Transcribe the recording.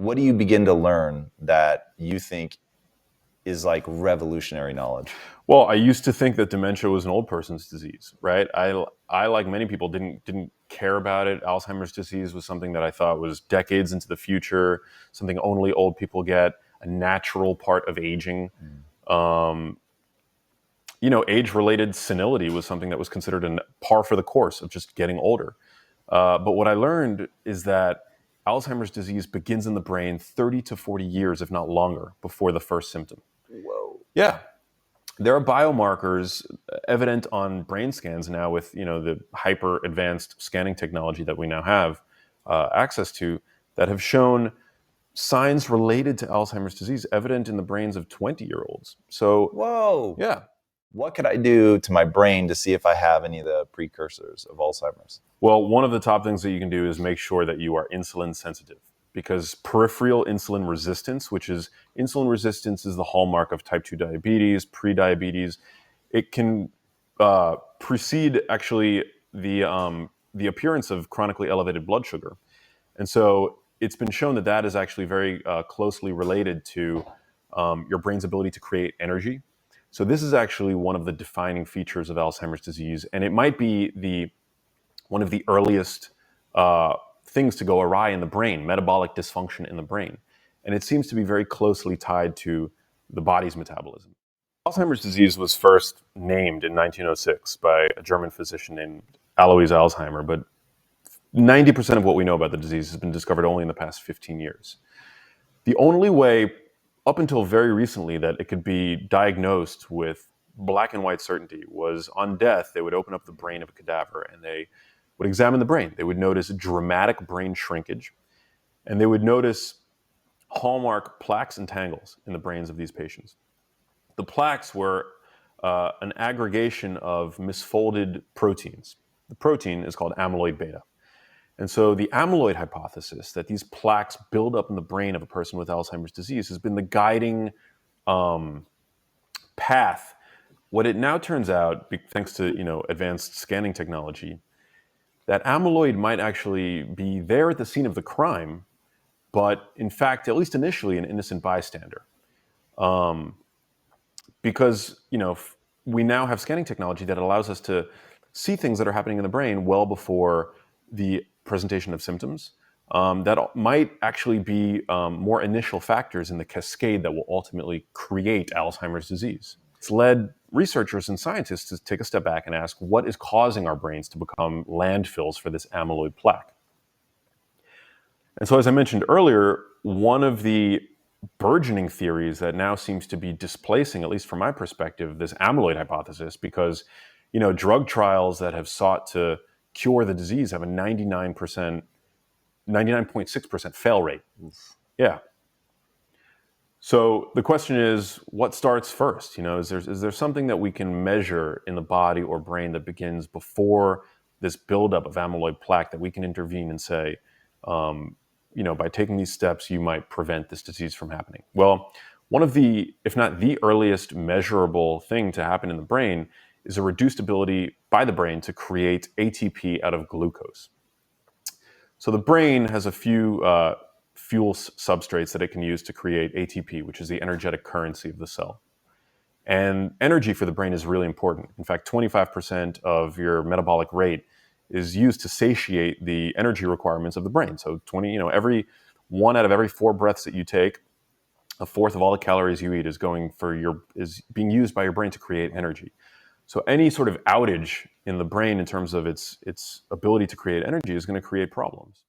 what do you begin to learn that you think is like revolutionary knowledge? Well, I used to think that dementia was an old person's disease, right? I like many people, didn't care about it. Alzheimer's disease was something that I thought was decades into the future, something only old people get, a natural part of aging. Um, age-related senility was something that was considered a par for the course of just getting older. But what I learned is that Alzheimer's disease begins in the brain 30 to 40 years, if not longer, before the first symptom. Whoa. Yeah. There are biomarkers evident on brain scans now with the hyper advanced scanning technology that we now have access to, that have shown signs related to Alzheimer's disease evident in the brains of 20-year-olds. So, Whoa. yeah. What could I do to my brain to see if I have any of the precursors of Alzheimer's? Well, one of the top things that you can do is make sure that you are insulin sensitive, because peripheral insulin resistance, insulin resistance is the hallmark of type 2 diabetes, prediabetes. It can precede actually the appearance of chronically elevated blood sugar. And so it's been shown that that is actually very closely related to your brain's ability to create energy. So this is actually one of the defining features of Alzheimer's disease, and it might be one of the earliest things to go awry in the brain, metabolic dysfunction in the brain. And it seems to be very closely tied to the body's metabolism. Alzheimer's disease was first named in 1906 by a German physician named Alois Alzheimer, but 90% of what we know about the disease has been discovered only in the past 15 years. The only way, up until very recently, that it could be diagnosed with black and white certainty was on death. They would open up the brain of a cadaver and they would examine the brain. They would notice dramatic brain shrinkage, and they would notice hallmark plaques and tangles in the brains of these patients. The plaques were an aggregation of misfolded proteins. The protein is called amyloid beta. And so the amyloid hypothesis, that these plaques build up in the brain of a person with Alzheimer's disease, has been the guiding path. What it now turns out, thanks to advanced scanning technology, that amyloid might actually be there at the scene of the crime, but in fact, at least initially, an innocent bystander. Because we now have scanning technology that allows us to see things that are happening in the brain well before the presentation of symptoms that might actually be more initial factors in the cascade that will ultimately create Alzheimer's disease. It's led researchers and scientists to take a step back and ask, what is causing our brains to become landfills for this amyloid plaque? And so, as I mentioned earlier, one of the burgeoning theories that now seems to be displacing, at least from my perspective, this amyloid hypothesis, because drug trials that have sought to cure the disease have a 99.6% fail rate. Yeah. So the question is, what starts first? Is there something that we can measure in the body or brain that begins before this buildup of amyloid plaque that we can intervene and say, by taking these steps, you might prevent this disease from happening? Well, one of the, if not the earliest measurable thing to happen in the brain is a reduced ability by the brain to create ATP out of glucose. So the brain has a few fuel substrates that it can use to create ATP, which is the energetic currency of the cell. And energy for the brain is really important. In fact, 25% of your metabolic rate is used to satiate the energy requirements of the brain. So every 1 out of every 4 breaths that you take, a fourth of all the calories you eat is being used by your brain to create energy. So any sort of outage in the brain in terms of its ability to create energy is going to create problems.